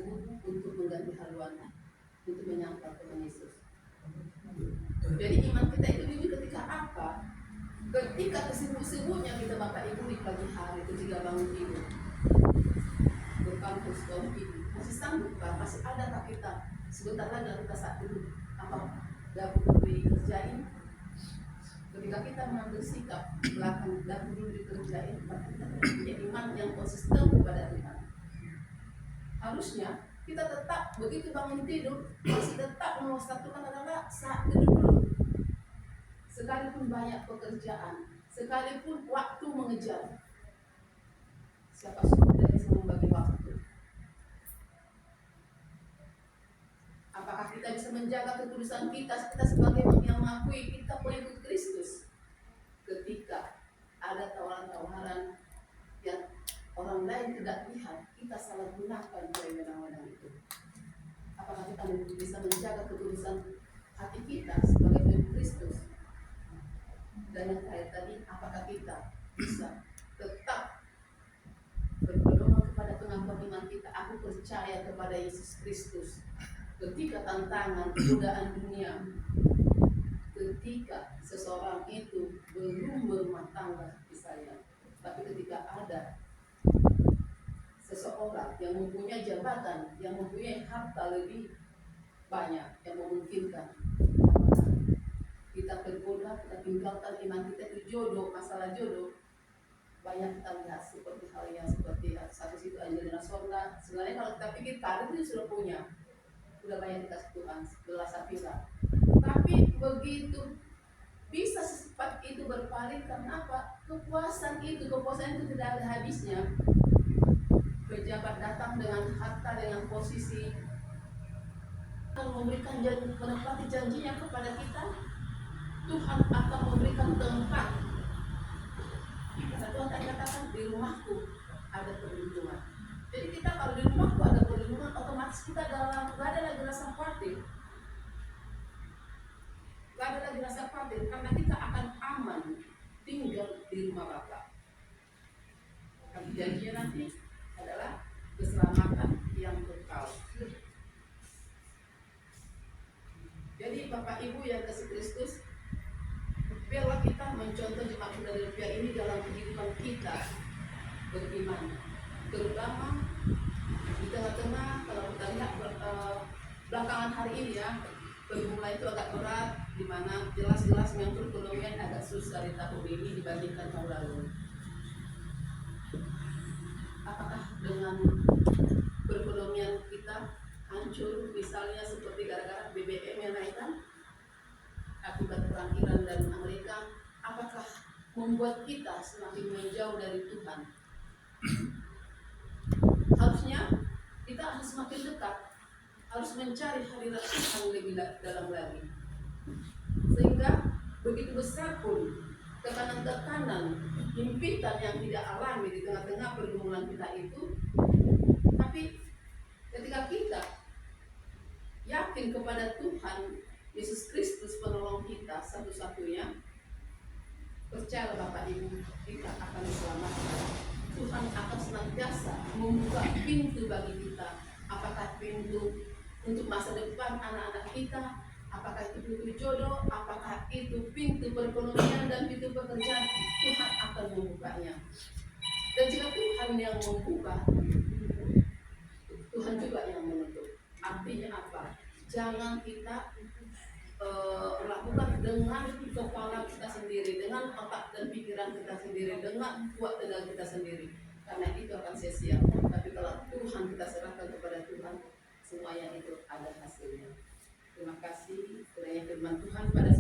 tersebut untuk mengganti haluan, untuk menyangkal Tuhan Yesus. Jadi iman kita itu wujud ketika apa? Ketika kesibuk-sibuknya kita Bapak Ibu di pagi hari ketika bangun tidur berkampus bangun tidur, masih sanggup Pak? Masih adakah kita sebentar lagi kita saat itu apa dapur dikerjain? Ketika kita mengambil sikap belakang dapur dulu dikerjain, kita punya iman yang konsisten kepada Tuhan. Harusnya kita tetap begitu bangun tidur masih tetap mewasatukan adalah saat tidur dulu. Sekalipun banyak pekerjaan, sekalipun waktu mengejar, siapa suruh tidak bisa membagi waktu? Apakah kita bisa menjaga ketulusan kita sebagai yang mengakui kita pengikut Kristus? Ketika ada tawaran-tawaran yang orang lain tidak lihat, kita salah gunakan wewenang-wewenang itu. Apakah kita bisa menjaga ketulusan hati kita sebagai pengikut Kristus? Dan yang terakhir tadi, apakah kita bisa tetap berpedoman kepada pengakuan iman kita? Aku percaya kepada Yesus Kristus. Ketika tantangan, godaan dunia, ketika seseorang itu belum berumah tangga misalnya, tapi ketika ada seseorang yang mempunyai jabatan, yang mempunyai harta lebih banyak, yang memungkinkan, kita tergoda, kita tinggalkan iman kita itu jodoh, masalah jodoh. Banyak kita lihat seperti hal yang seperti satu situ Angelina Sonda. Sebenarnya kalau kita pikir karir itu sudah punya, sudah banyak dikasih Tuhan, gelas Safira. Tapi begitu bisa secepat itu berpaling karena apa? Kepuasan itu tidak ada habisnya. Pejabat datang dengan harta, dengan posisi, akan memberikan menepati janjinya kepada kita. Tuhan akan memberikan tempat. Tuhan tadi katakan di rumahku ada perlindungan. Jadi kita kalau di rumahku ada perlindungan, otomatis kita gak ada lagi rasa khawatir. Gak ada lagi rasa khawatir karena kita akan aman tinggal di rumah Bapa. Tapi janjinya nanti adalah keselamatan yang kekal. Jadi Bapak Ibu yang kasih Kristus, biarlah kita mencontoh jemaat Philadelphia ini dalam kehidupan kita beriman, terutama di tengah-tengah kalau kita lihat belakangan hari ini ya, pergumulan itu agak berat, di mana jelas-jelas yang perekonomian agak susah di tahun ini dibandingkan tahun lalu. Apakah dengan perekonomian kita hancur, misalnya seperti gara-gara BBM yang naikkan akibat perang Iran dan Amerika, apakah membuat kita semakin menjauh dari Tuhan? Harusnya kita harus semakin dekat, harus mencari hadirat Tuhan lebih dalam lagi, sehingga begitu besar pun tekanan-tekanan, himpitan yang tidak alami di tengah-tengah pergumulan kita itu, tapi ketika kita yakin kepada Tuhan Yesus Kristus penolong kita satu-satunya, percaya Bapak Ibu, kita akan diselamatkan. Tuhan akan senantiasa membuka pintu bagi kita. Apakah pintu untuk masa depan anak-anak kita, apakah itu pintu jodoh, apakah itu pintu perekonomian dan pintu pekerjaan, Tuhan akan membukanya. Dan jika Tuhan yang membuka, Tuhan juga yang menutup. Artinya apa? Jangan kita lakukan dengan kepala kita sendiri, dengan otak dan pikiran kita sendiri, dengan kuat tenaga kita sendiri, karena itu akan sia-sia. Tapi kalau Tuhan kita serahkan kepada Tuhan, semuanya itu ada hasilnya. Terima kasih kiranya firman Tuhan pada